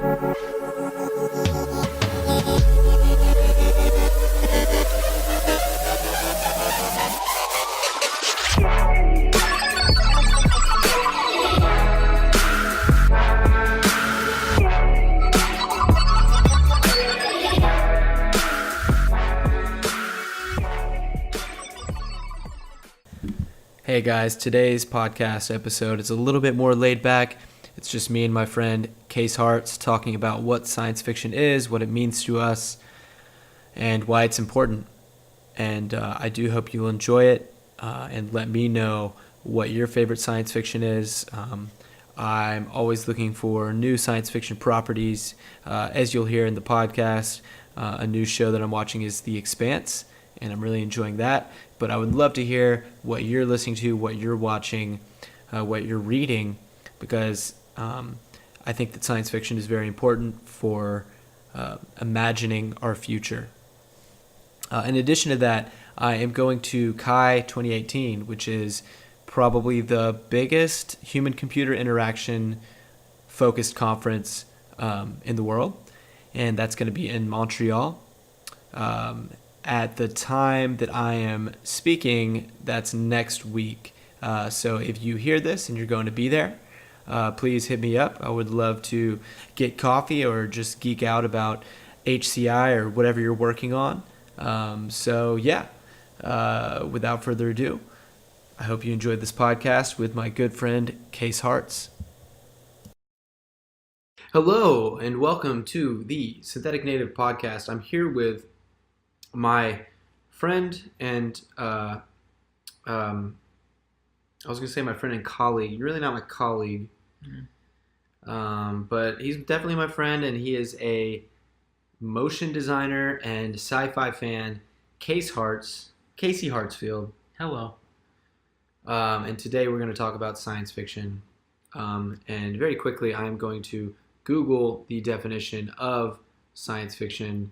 Hey guys, today's podcast episode is a little bit more laid back. It's just me and my friend Case Harts talking about what science fiction is, what it means to us, and why it's important. And I do hope you'll enjoy it and let me know what your favorite science fiction is. I'm always looking for new science fiction properties. As you'll hear in the podcast, a new show that I'm watching is The Expanse, and I'm really enjoying that. But I would love to hear what you're listening to, what you're watching, what you're reading, because I think that science fiction is very important for imagining our future. In addition to that, I am going to Chi 2018, which is probably the biggest human-computer interaction focused conference in the world, and that's going to be in Montreal. At the time that I am speaking, that's next week. So if you hear this and you're going to be there, please hit me up. I would love to get coffee or just geek out about HCI or whatever you're working on. Without further ado, I hope you enjoyed this podcast with my good friend Case Harts. Hello and welcome to the Synthetic Native Podcast. I'm here with my friend and I was gonna say my friend and colleague. You're really not my colleague, but he's definitely my friend, and he is a motion designer and sci-fi fan. Casey Hartsfield. Hello. And today we're going to talk about science fiction. And very quickly, I'm going to Google the definition of science fiction,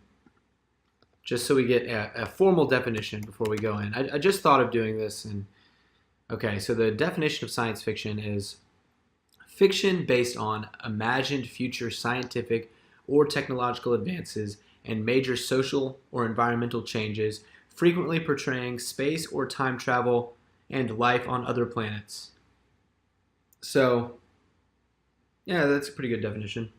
just so we get a formal definition before we go in. I just thought of doing this. Okay, so the definition of science fiction is fiction based on imagined future scientific or technological advances and major social or environmental changes, frequently portraying space or time travel and life on other planets. So, yeah, that's a pretty good definition.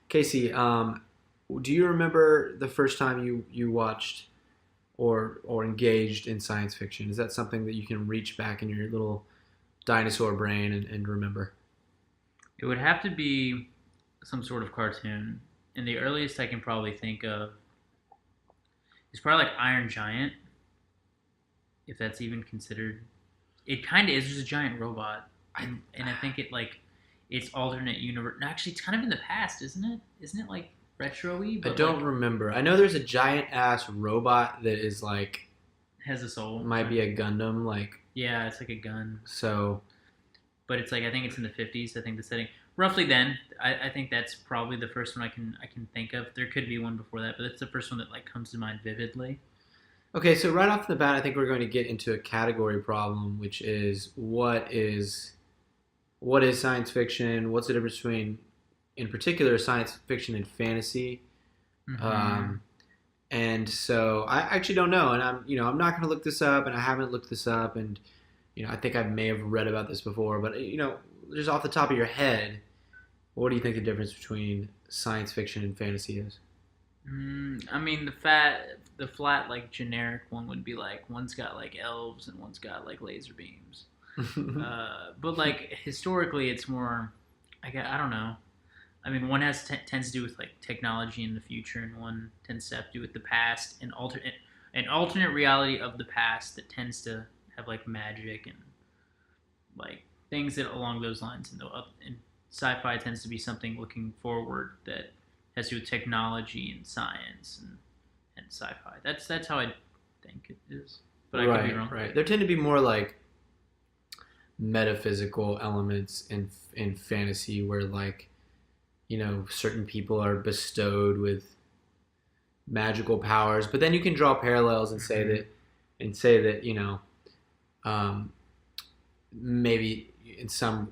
Casey, do you remember the first time you watched or engaged in science fiction? Is that something that you can reach back in your little dinosaur brain and remember? It would have to be some sort of cartoon. And the earliest I can probably think of is probably like Iron Giant, if that's even considered. It kind of is just a giant robot. And I think it's alternate universe. No, actually, it's kind of in the past, isn't it? Isn't it like retro-y? I don't remember. I know there's a giant-ass robot that is like... has a soul. Might be a Gundam, like... Yeah, it's like a gun. So... But it's like, I think it's in the 50s, I think the setting. Roughly then, I think that's probably the first one I can think of. There could be one before that, but it's the first one that like comes to mind vividly. Okay, so right off the bat, I think we're going to get into a category problem, which is what is science fiction? What's the difference between, in particular, science fiction and fantasy? Mm-hmm. And so I actually don't know, and I'm not going to look this up, and I haven't looked this up, and I think I may have read about this before, but just off the top of your head, what do you think the difference between science fiction and fantasy is? I mean, the flat like generic one would be like one's got like elves and one's got like laser beams. But like historically, it's more. I don't know. I mean, one tends to do with like technology in the future, and one tends to have to do with the past, and alternate reality of the past that tends to have like magic and like things that along those lines. And sci-fi tends to be something looking forward that has to do with technology and science and sci-fi. That's how I think it is. But I could be wrong. Right. There tend to be more like metaphysical elements in fantasy where like certain people are bestowed with magical powers, but then you can draw parallels and say that maybe in some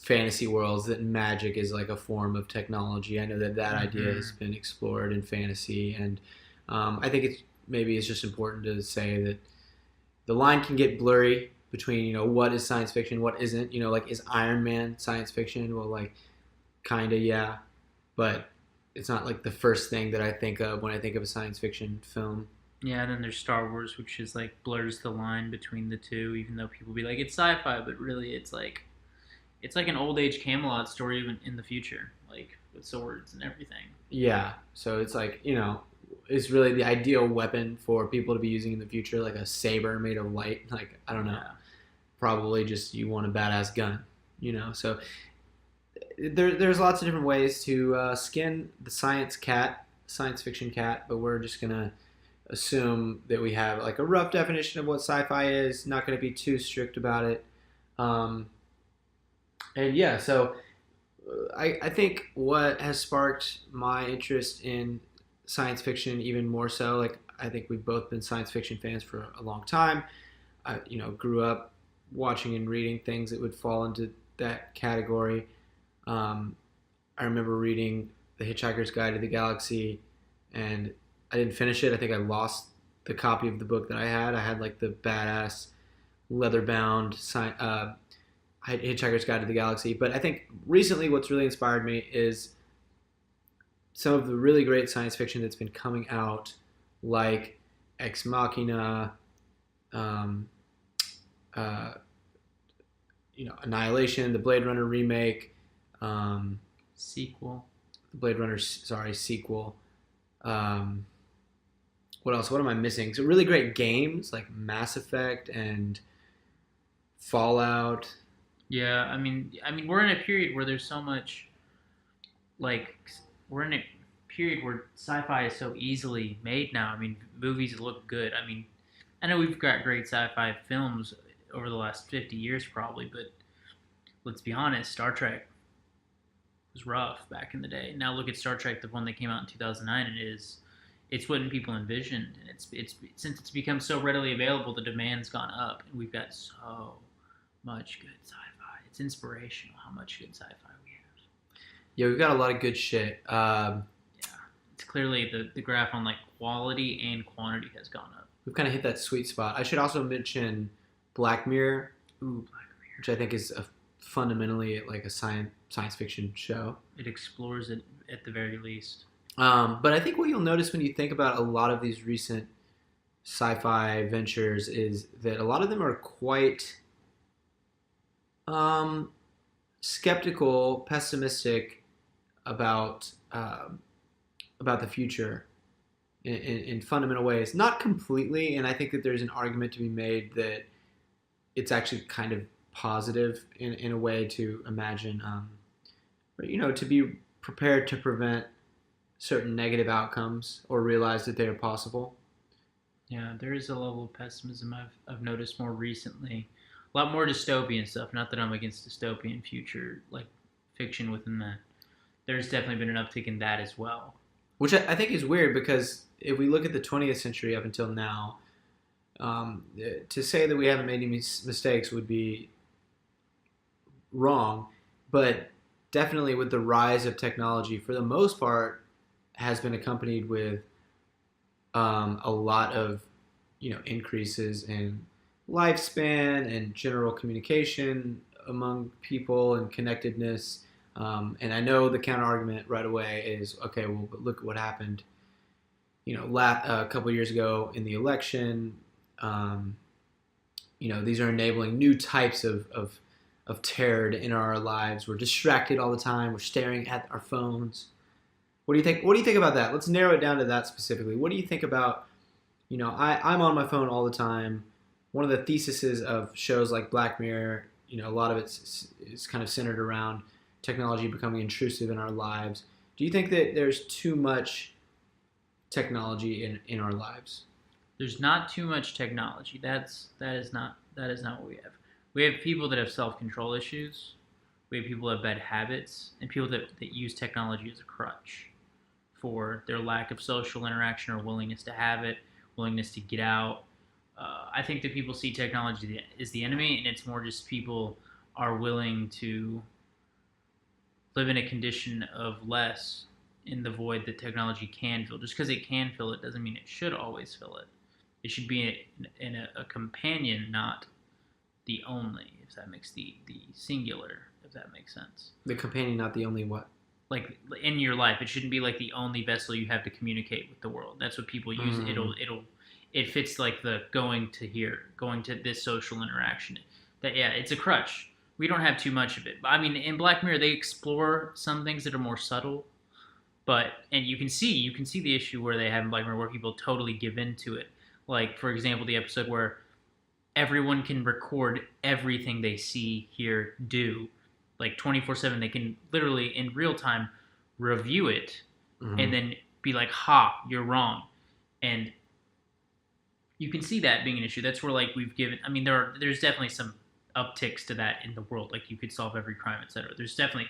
fantasy worlds that magic is like a form of technology. I know that idea has been explored in fantasy, and I think it's just important to say that the line can get blurry between what is science fiction, what isn't. Like, is Iron Man science fiction? Well, like, kinda, yeah, but it's not like the first thing that I think of when I think of a science fiction film. Yeah, and then there's Star Wars, which is like blurs the line between the two, even though people be like it's sci-fi, but really it's like an old age Camelot story even in the future, like with swords and everything. Yeah, so it's like it's really the ideal weapon for people to be using in the future, like a saber made of light. Like, I don't know, Yeah. probably just you want a badass gun. So there's lots of different ways to skin the science fiction cat, but we're just gonna assume that we have like a rough definition of what sci-fi is. Not going to be too strict about it. Um, and yeah, so I think what has sparked my interest in science fiction even more so, like, I think we've both been science fiction fans for a long time. I grew up watching and reading things that would fall into that category. I remember reading The Hitchhiker's Guide to the Galaxy, and I didn't finish it. I think I lost the copy of the book that I had. I had like the badass leather-bound Hitchhiker's Guide to the Galaxy. But I think recently what's really inspired me is some of the really great science fiction that's been coming out, like Ex Machina, um, uh, Annihilation, the Blade Runner remake, Sequel. the Blade Runner, sorry, sequel. What else? What am I missing? So really great games like Mass Effect and Fallout. Yeah, we're in a period where there's so much, like, we're in a period where sci-fi is so easily made now. I mean, movies look good. I mean, I know we've got great sci-fi films over the last 50 years probably, but let's be honest, Star Trek was rough back in the day. Now look at Star Trek, the one that came out in 2009, and it's what people envisioned, and it's since it's become so readily available, the demand's gone up, and we've got so much good sci-fi. It's inspirational how much good sci-fi we have. Yeah, we've got a lot of good shit. Yeah, it's clearly the graph on like quality and quantity has gone up. We've kind of hit that sweet spot. I should also mention Black Mirror. Ooh, Black Mirror. Which I think is fundamentally like a science fiction show. It explores it at the very least. But I think what you'll notice when you think about a lot of these recent sci-fi ventures is that a lot of them are quite skeptical, pessimistic about the future in fundamental ways. Not completely, and I think that there's an argument to be made that it's actually kind of positive in a way to imagine, to be prepared to prevent certain negative outcomes or realize that they are possible. Yeah, there is a level of pessimism I've noticed more recently. A lot more dystopian stuff. Not that I'm against dystopian future like fiction within that. There's definitely been an uptick in that as well. Which I think is weird because if we look at the 20th century up until now, to say that we haven't made any mistakes would be wrong, but definitely with the rise of technology, for the most part, has been accompanied with a lot of increases in lifespan and general communication among people and connectedness. And I know the counter argument right away is, okay, well, but look at what happened, a couple of years ago in the election. These are enabling new types of terror to enter our lives. We're distracted all the time. We're staring at our phones. What do you think? What do you think about that? Let's narrow it down to that specifically. What do you think about, I'm on my phone all the time. One of the theses of shows like Black Mirror, a lot of it's kind of centered around technology becoming intrusive in our lives. Do you think that there's too much technology in our lives? There's not too much technology. That is not what we have. We have people that have self-control issues. We have people that have bad habits, and people that use technology as a crutch for their lack of social interaction or willingness to have it, willingness to get out. I think that people see technology as the enemy, and it's more just people are willing to live in a condition of less in the void that technology can fill. Just because it can fill it doesn't mean it should always fill it. It should be a companion, not the only, if that makes the singular, if that makes sense. The companion, not the only what? Like in your life, it shouldn't be like the only vessel you have to communicate with the world. That's what people use. It fits like the going to this social interaction. That it's a crutch. We don't have too much of it. I mean, in Black Mirror, they explore some things that are more subtle, and you can see the issue where they have in Black Mirror where people totally give into it. Like, for example, the episode where everyone can record everything they see, hear, do, like 24/7. They can literally in real time review it and then be like, "Ha, you're wrong," and you can see that being an issue. That's where like we've given. I mean, there's definitely some upticks to that in the world. Like you could solve every crime, etc. There's definitely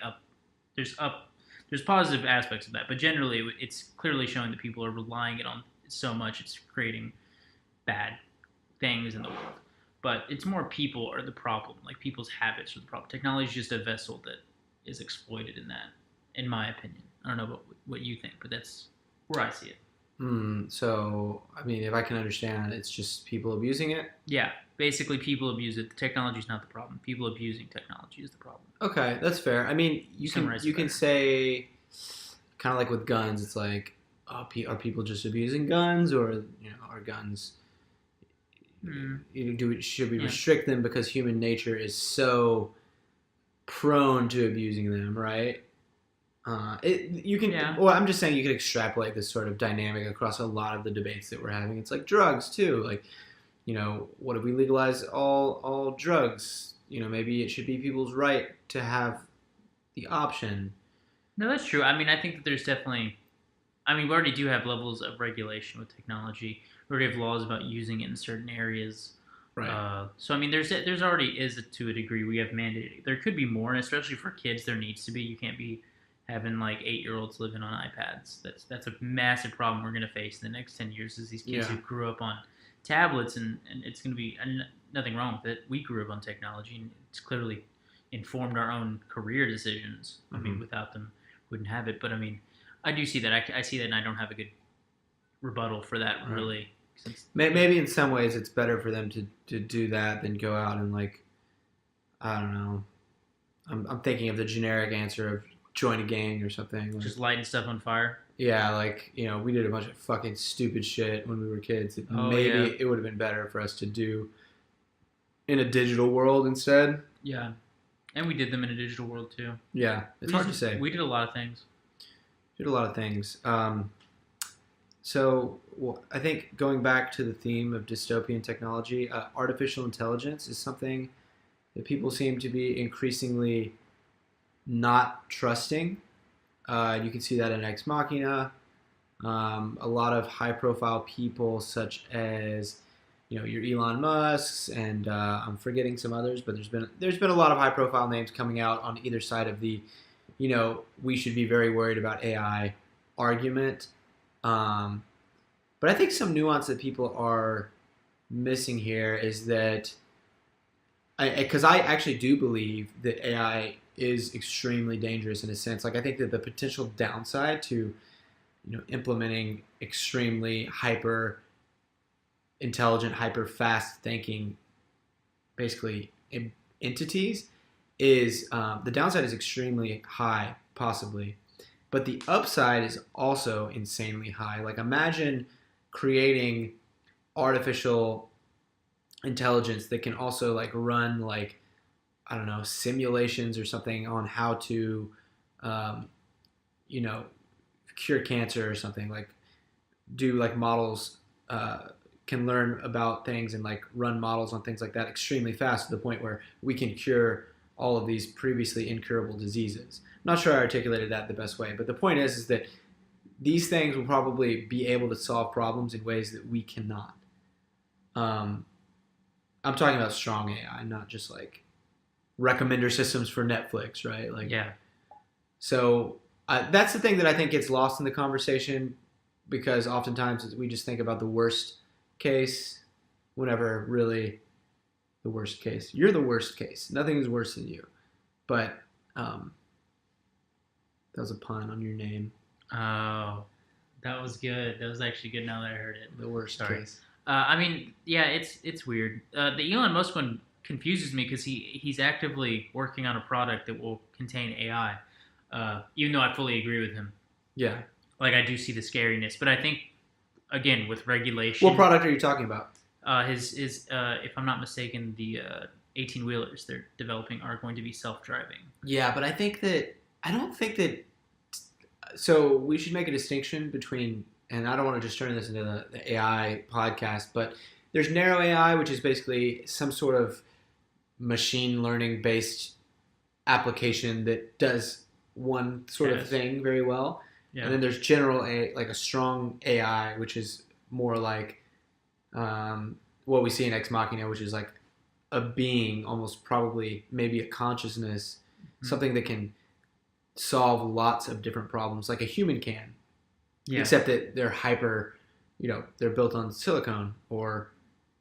there's positive aspects of that, but generally it's clearly showing that people are relying it on so much it's creating bad things in the world. But it's more people are the problem. Like people's habits are the problem. Technology is just a vessel that is exploited in that, in my opinion. I don't know what you think, but that's where I see it. So, I mean, if I can understand, it's just people abusing it? Yeah, basically people abuse it. The technology is not the problem. People abusing technology is the problem. Okay, that's fair. I mean, you can say, kind of like with guns, it's like, are people just abusing guns, or are guns? Should we restrict them because human nature is so prone to abusing them, right? Well, I'm just saying you could extrapolate this sort of dynamic across a lot of the debates that we're having. It's like drugs too. Like, what if we legalize all drugs? Maybe it should be people's right to have the option. No, that's true. I mean, I think that there's definitely. I mean, we already do have levels of regulation with technology. We already have laws about using it in certain areas. Right. So I mean, there's already is to a degree we have mandated. There could be more, and especially for kids, there needs to be. You can't be having like 8-year-olds living on iPads. That's a massive problem we're going to face in the next 10 years is these kids who grew up on tablets, and it's going to be nothing wrong with it. We grew up on technology, and it's clearly informed our own career decisions. I mean, without them, wouldn't have it. But I mean, I do see that. I see that, and I don't have a good rebuttal for that, really. Maybe in some ways it's better for them to do that than go out and, like, I don't know. I'm thinking of the generic answer of join a gang or something. Like, just lighting stuff on fire? Yeah, like, we did a bunch of fucking stupid shit when we were kids. It would have been better for us to do in a digital world instead. Yeah. And we did them in a digital world, too. Yeah, it's hard to say. We did a lot of things. So I think going back to the theme of dystopian technology, artificial intelligence is something that people seem to be increasingly not trusting. You can see that in Ex Machina. A lot of high-profile people, such as your Elon Musks, and I'm forgetting some others, but there's been a lot of high-profile names coming out on either side of the we should be very worried about AI argument. But I think some nuance that people are missing here is that, because I actually do believe that AI is extremely dangerous in a sense. Like, I think that the potential downside to, implementing extremely hyper intelligent, hyper fast thinking, basically entities, is the downside is extremely high, possibly. But the upside is also insanely high. Like, imagine creating artificial intelligence that can also, like, run, like, I don't know, simulations or something on how to, cure cancer or something. Like, do, like, models, can learn about things and, like, run models on things like that extremely fast to the point where we can cure all of these previously incurable diseases. I'm not sure I articulated that the best way, but the point is that these things will probably be able to solve problems in ways that we cannot. I'm talking about strong AI, not just like recommender systems for Netflix, right? Like, yeah. So that's the thing that I think gets lost in the conversation, because oftentimes we just think about the worst case, whenever really the worst case. You're the worst case. Nothing is worse than you. But That was a pun on your name. Oh, that was good. That was actually good now that I heard it. The worst Sorry. case. I mean, yeah, it's weird. The Elon Musk one confuses me because he's actively working on a product that will contain AI. Even though I fully agree with him. Yeah. Like I do see the scariness, but I think again with regulation. What product are you talking about? His if I'm not mistaken, the 18-wheelers they're developing are going to be self-driving. Yeah, but I don't think that. So we should make a distinction between, and I don't want to just turn this into the AI podcast, but there's narrow AI, which is basically some sort of machine learning based application that does one sort of thing very well. Yeah. And then there's general AI, like a strong AI, which is more like what we see in Ex Machina, which is like a being, almost probably maybe a consciousness, something that can solve lots of different problems like a human can. Yeah. Except that they're hyper, they're built on silicone or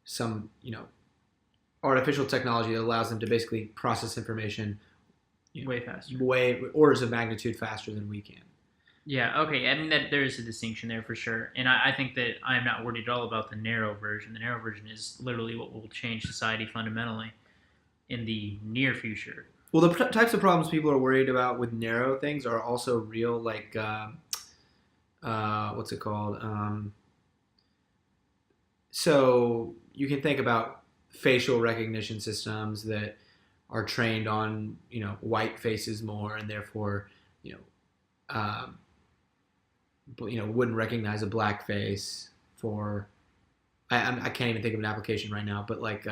some, artificial technology that allows them to basically process information way faster, way orders of magnitude faster than we can. Yeah, okay. I mean, that there is a distinction there for sure. And I think that I'm not worried at all about the narrow version. The narrow version is literally what will change society fundamentally in the near future. Well, the types of problems people are worried about with narrow things are also real, like, what's it called? So you can think about facial recognition systems that are trained on, white faces more, and therefore, wouldn't recognize a black face for. I can't even think of an application right now, but like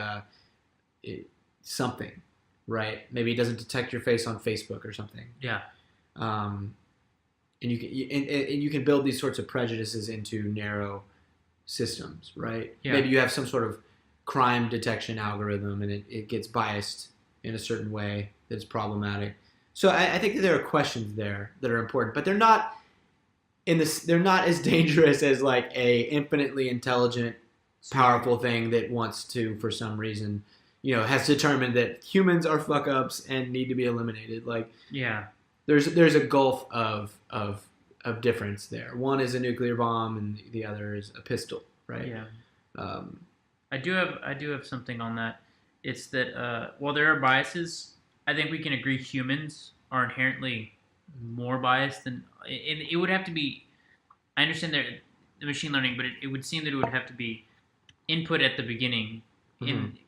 something, right? Maybe it doesn't detect your face on Facebook or something. Yeah. And you can build these sorts of prejudices into narrow systems, right? Yeah. Maybe you have some sort of crime detection algorithm, and it gets biased in a certain way that's problematic. So I think that there are questions there that are important, but they're not they're not as dangerous as like a infinitely intelligent, powerful thing that wants to, for some reason, has determined that humans are fuck ups and need to be eliminated. Like, yeah, there's a gulf of difference there. One is a nuclear bomb, and the other is a pistol, right? Yeah. I do have something on that. It's that while there are biases, I think we can agree humans are inherently more biased than it would have to be. I understand the machine learning, but it would seem that it would have to be input at the beginning,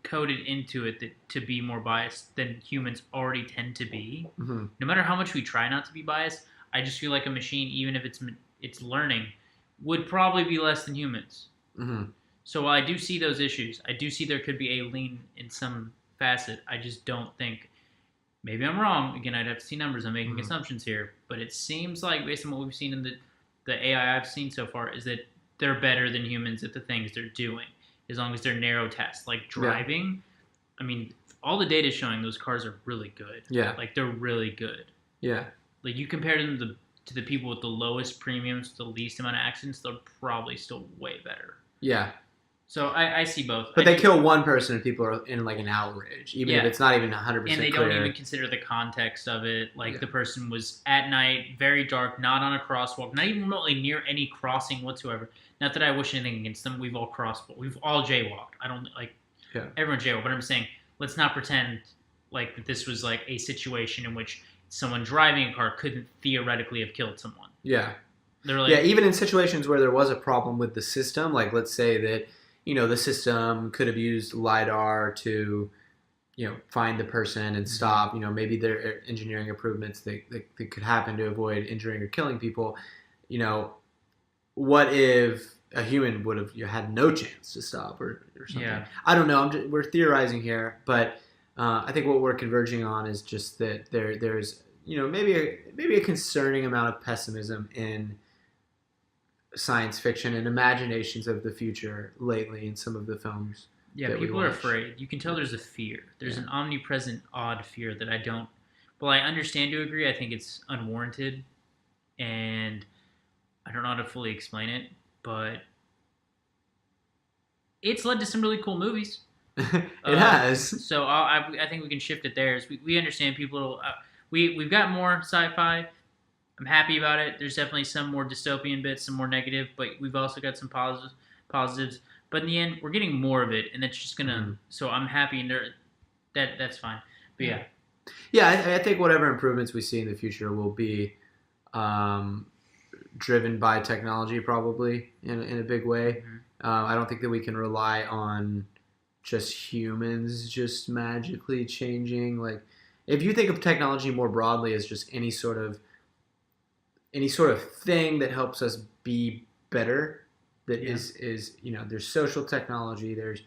coded into it to be more biased than humans already tend to be. Mm-hmm. No matter how much we try not to be biased, I just feel like a machine, even if it's learning, would probably be less than humans. Mm-hmm. So while I do see those issues, I do see there could be a lean in some facet. I just don't think. Maybe I'm wrong. Again, I'd have to see numbers. I'm making assumptions here. But it seems like, based on what we've seen in the AI I've seen so far, is that they're better than humans at the things they're doing, as long as they're narrow tests. Like driving, I mean, all the data is showing those cars are really good. Yeah. Like, they're really good. Yeah. Like, you compare them to the people with the lowest premiums, the least amount of accidents, they're probably still way better. Yeah. So I see both. But they kill one person and people are in like an outrage, even if it's not even 100% clear. And they don't even consider the context of it. Like the person was at night, very dark, not on a crosswalk, not even remotely near any crossing whatsoever. Not that I wish anything against them. We've all crosswalked. We've all jaywalked. I don't everyone jaywalked. But I'm saying, let's not pretend like that this was like a situation in which someone driving a car couldn't theoretically have killed someone. Yeah. Like, even in situations where there was a problem with the system, like let's say that the system could have used LiDAR to, find the person and stop. Maybe there are engineering improvements that could happen to avoid injuring or killing people. What if a human would have had no chance to stop or something? Yeah. I don't know. We're theorizing here, but I think what we're converging on is just that there's maybe a concerning amount of pessimism in science fiction and imaginations of the future lately in some of the films. Yeah, people are afraid. You can tell there's a fear. There's an omnipresent, odd fear that I don't. Well, I understand to agree. I think it's unwarranted, and I don't know how to fully explain it, but it's led to some really cool movies. It has. So I think we can shift it there. We understand people. We've got more sci-fi. I'm happy about it. There's definitely some more dystopian bits, some more negative, but we've also got some positives. But in the end, we're getting more of it, and that's just gonna. Mhm. So I'm happy, and that's fine. But yeah, Yeah, I think whatever improvements we see in the future will be um, driven by technology, probably in a big way. mm-hmm. I don't think that we can rely on just humans just magically changing. Like, if you think of technology more broadly as just any sort of thing that helps us be better, that Yeah. is there's social technology, there's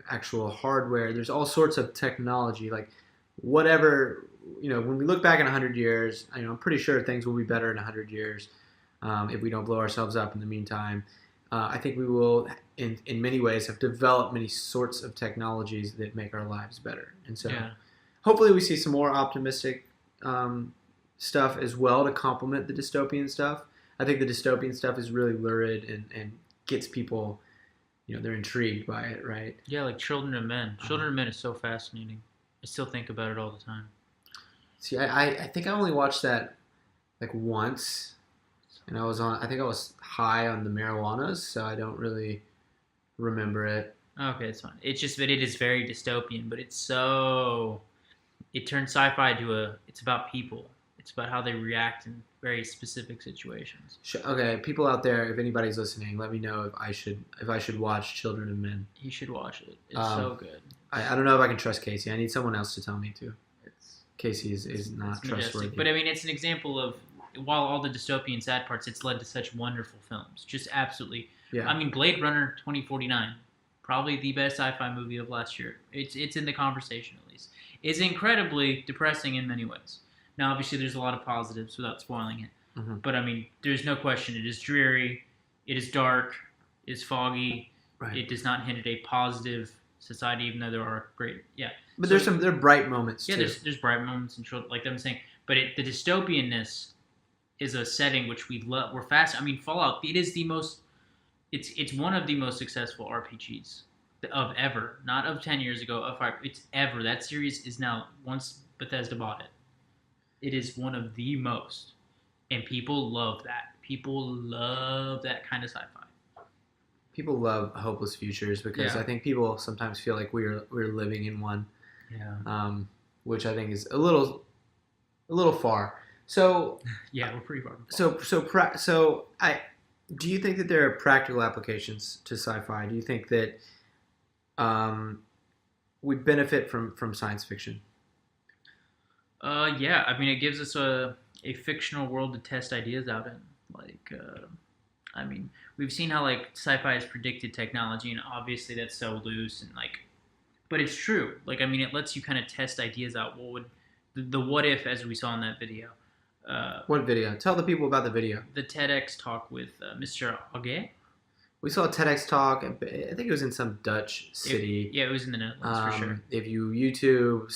actual hardware, there's all sorts of technology, like whatever. When we look back in 100 years, I'm pretty sure things will be better in 100 years, if we don't blow ourselves up in the meantime. I think we will, in many ways, have developed many sorts of technologies that make our lives better. And so Yeah. hopefully we see some more optimistic stuff as well to complement the dystopian stuff. I think the dystopian stuff is really lurid and gets people, they're intrigued by it, right? Yeah, like Children of Men. Children of Men is so fascinating. I still think about it all the time. See, I think I only watched that like once, and I think I was high on the marijuanas, so I don't really remember it. Okay, it's fine. It's just that it is very dystopian, but it turns sci-fi to it's about people. It's about how they react in very specific situations. Okay, people out there, if anybody's listening, let me know if I should watch Children of Men. You should watch it. It's Um, so good. I don't know if I can trust Casey. I need someone else to tell me to. It's Casey is not it's majestic. trustworthy. But I mean, it's an example of while all the dystopian sad parts, it's led to such wonderful films. Just absolutely. Yeah. I mean, Blade Runner 2049, probably the best sci-fi movie of last year. It's in the conversation at least. It's incredibly depressing in many ways. Now, obviously, there's a lot of positives without spoiling it. Mm-hmm. But I mean, there's no question. It is dreary. It is dark. It is foggy. Right. It does not hint at a positive society, even though there are great. Yeah. But So- there are bright moments Yeah, too. there's bright moments and children, like I'm saying. But the dystopianness is a setting which we love. We're fast. I mean, Fallout. It is the most. It's one of the most successful RPGs of ever. Not of 10 years ago. It's ever. That series is now once Bethesda bought it. It is one of the most, and people love that. People love that kind of sci-fi. People love hopeless futures because Yeah. I think people sometimes feel like we're living in one, Yeah. which I think is a little far. So Yeah, we're pretty far. do you think that there are practical applications to sci-fi? Do you think that we benefit from science fiction? Yeah. I mean, it gives us a fictional world to test ideas out in. Like, I mean, we've seen how like sci-fi has predicted technology, and obviously that's so loose and like, but it's true. Like, I mean, it lets you kind of test ideas out. What would the what if, as we saw in that video? What video? Tell the people about the video. The TEDx talk with Mr. Auge. We saw a TEDx talk. I think it was in some Dutch city. Yeah, it was in the Netherlands for sure. If you YouTube,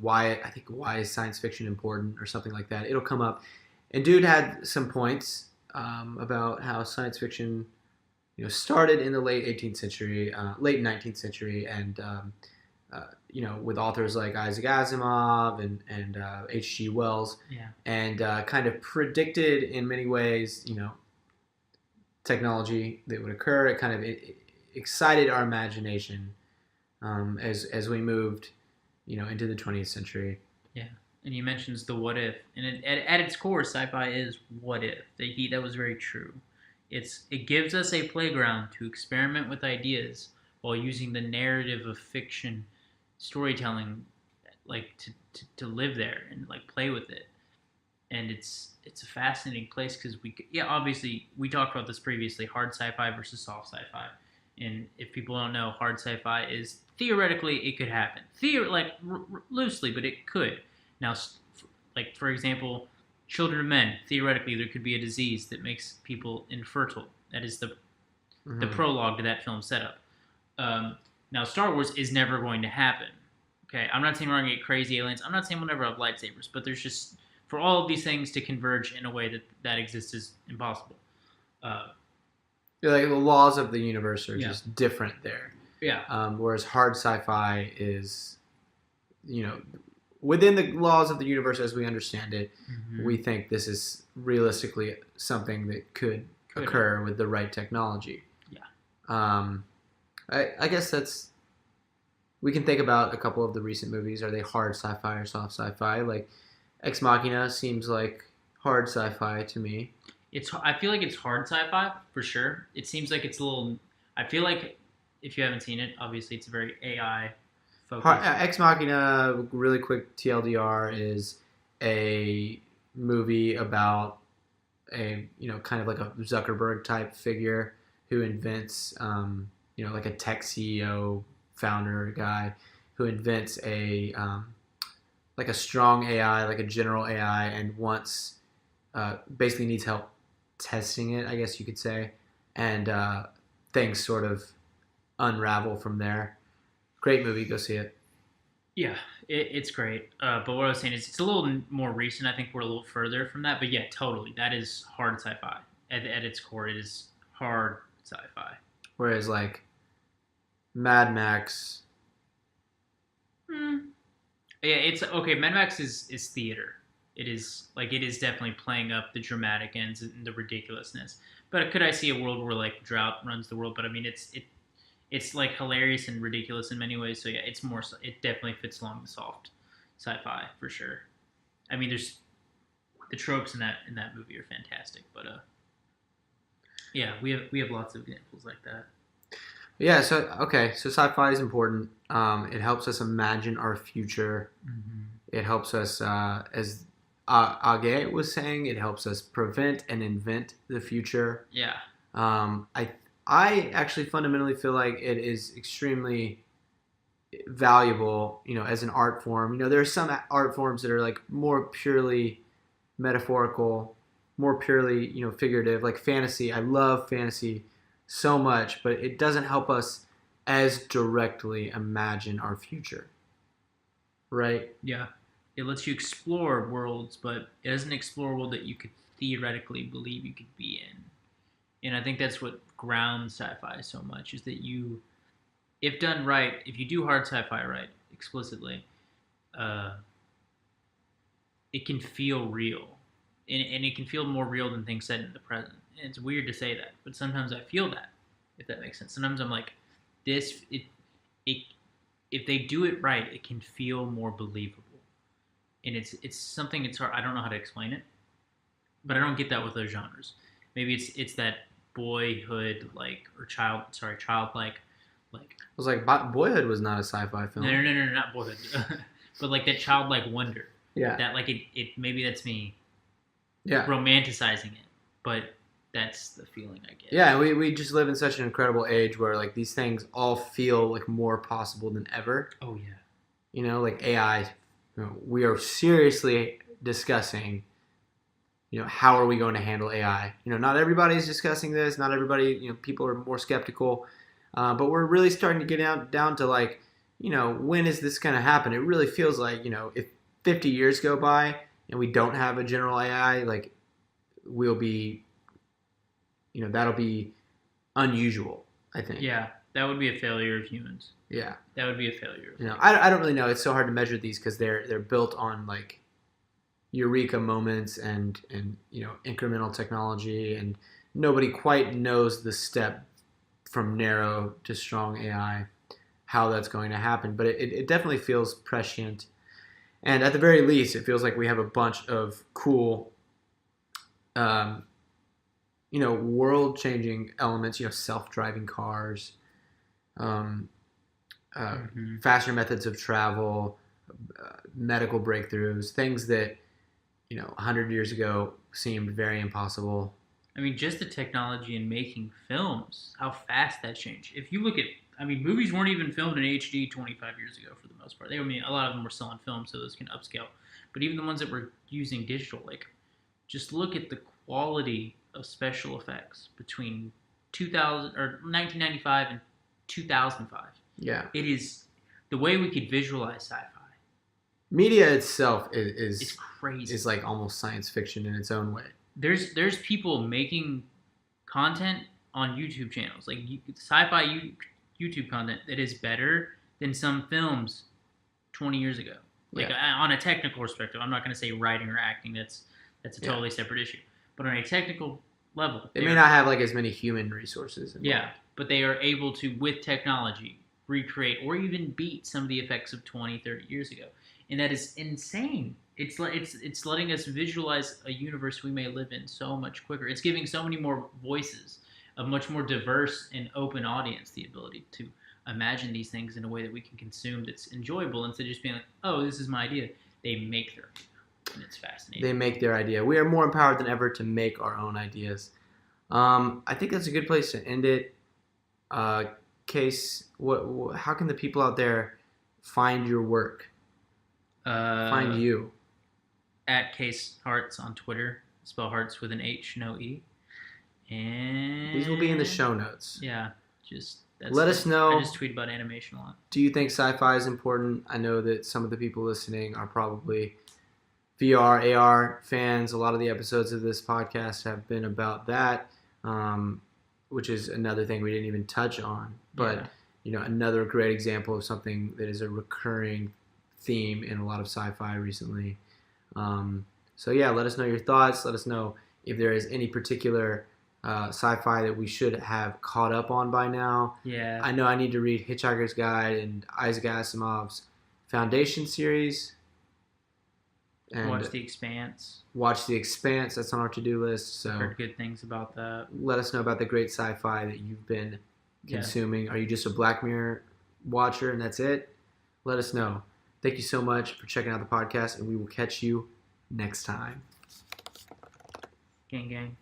why is science fiction important or something like that, it'll come up. And dude had some points about how science fiction, started in the late 18th century, late 19th century, and with authors like Isaac Asimov and H.G. Wells, Yeah. and kind of predicted in many ways, technology that would occur. It kind of excited our imagination as we moved, into the 20th century. Yeah, and he mentions the what if, and at its core, sci-fi is what if. That was very true. It gives us a playground to experiment with ideas while using the narrative of fiction storytelling, like to live there and like play with it. And it's a fascinating place because obviously we talked about this previously, hard sci-fi versus soft sci-fi. And if people don't know, hard sci-fi is theoretically it could happen, loosely, but it could. Now, like for example, Children of Men, theoretically there could be a disease that makes people infertile. That is the prologue to that film setup. Now, Star Wars is never going to happen. Okay, I'm not saying we're going to get crazy aliens. I'm not saying we'll never have lightsabers, but there's just, for all of these things to converge in a way that exists is impossible. Like the laws of the universe are Yeah. just different there. Yeah. Whereas hard sci-fi is, within the laws of the universe as we understand it, Mm-hmm. we think this is realistically something that could occur with the right technology. Yeah. I guess we can think about a couple of the recent movies. Are they hard sci-fi or soft sci-fi? Like Ex Machina seems like hard sci-fi to me. I feel like it's hard sci-fi for sure. It seems like it's a little. I feel like if you haven't seen it, obviously it's a very AI focused. Ex Machina, really quick TLDR, is a movie about a kind of like a Zuckerberg type figure who invents like a tech CEO founder guy who invents a like a strong AI, like a general AI, and wants basically needs help testing it, I guess you could say, and things sort of unravel from there. Great movie, go see it. Yeah, it's great. But what I was saying is it's a little more recent. I think we're a little further from that. But yeah, totally. That is hard sci-fi. At its core, it is hard sci-fi. Whereas like Mad Max. Yeah, it's okay. Mad Max is theater. It is definitely playing up the dramatic ends and the ridiculousness. But could I see a world where like drought runs the world? But I mean, it's like hilarious and ridiculous in many ways. So yeah, it definitely fits along the soft sci-fi for sure. I mean, there's the tropes in that movie are fantastic. But yeah, we have lots of examples like that. Yeah, so sci-fi is important. It helps us imagine our future. Mm-hmm. It helps us, as Age was saying, it helps us prevent and invent the future. Yeah. I actually fundamentally feel like it is extremely valuable, as an art form. There are some art forms that are like more purely metaphorical, more purely, figurative, like fantasy. I love fantasy so much, but it doesn't help us as directly imagine our future. Right? Yeah. It lets you explore worlds, but it doesn't explore a world that you could theoretically believe you could be in. And I think that's what grounds sci-fi so much is that if done right, if you do hard sci-fi right, explicitly, it can feel real. And it can feel more real than things said in the present. And it's weird to say that, but sometimes I feel that, if that makes sense. Sometimes I'm like, if they do it right, it can feel more believable. And it's something it's hard. I don't know how to explain it, but I don't get that with other genres. Maybe it's that boyhood or childlike like. I was like, Boyhood was not a sci-fi film. No, not boyhood, but like that childlike wonder. Yeah. That like it maybe that's me. Yeah. Romanticizing it, but that's the feeling I get. Yeah, we just live in such an incredible age where like these things all feel like more possible than ever. Oh yeah. Like AI, we are seriously discussing, how are we going to handle AI? Not everybody's discussing this. Not everybody, people are more skeptical, but we're really starting to get down to like, when is this going to happen? It really feels like, if 50 years go by and we don't have a general AI, like we'll be, that'll be unusual, I think. Yeah, that would be a failure of humans. Yeah. That would be a failure. I don't really know. It's so hard to measure these because they're built on like eureka moments and incremental technology, and nobody quite knows the step from narrow to strong AI, how that's going to happen. But it definitely feels prescient. And at the very least, it feels like we have a bunch of cool, world-changing elements. Self-driving cars, faster methods of travel, medical breakthroughs, things that 100 years ago seemed very impossible. I mean, just the technology in making films, how fast that changed. If you look at, movies weren't even filmed in HD 25 years ago for the most part. A lot of them were still on film, so those can upscale. But even the ones that were using digital, just look at the quality of special effects between 1995 and 2005. Yeah. It is the way we could visualize sci-fi. Media itself is it's crazy. It's like almost science fiction in its own way. There's people making content on YouTube channels, like sci-fi YouTube content that is better than some films 20 years ago. Like on a technical perspective, I'm not going to say writing or acting. That's a totally separate issue. But on a technical level, they may not have like as many human resources. Yeah, but they are able to, with technology, recreate or even beat some of the effects of 20, 30 years ago. And that is insane. It's letting us visualize a universe we may live in so much quicker. It's giving so many more voices, a much more diverse and open audience, the ability to imagine these things in a way that we can consume that's enjoyable instead of just being like, oh, this is my idea. They make their idea, and it's fascinating. They make their idea. We are more empowered than ever to make our own ideas. I think that's a good place to end it. Case, how can the people out there find your work? Find you? At Case Harts on Twitter. Spell Harts with an H, no E. And these will be in the show notes. Yeah, let us know. I just tweet about animation a lot. Do you think sci-fi is important? I know that some of the people listening are probably VR, AR fans. A lot of the episodes of this podcast have been about that, which is another thing we didn't even touch on. But another great example of something that is a recurring theme in a lot of sci-fi recently. So let us know your thoughts. Let us know if there is any particular sci-fi that we should have caught up on by now. Yeah. I know I need to read Hitchhiker's Guide and Isaac Asimov's Foundation series. And watch The Expanse. That's on our to-do list. So heard good things about that. Let us know about the great sci-fi that you've been consuming. Are you just a Black Mirror watcher and that's it? Let us know. Thank you so much for checking out the podcast, and we will catch you next time. Gang, gang.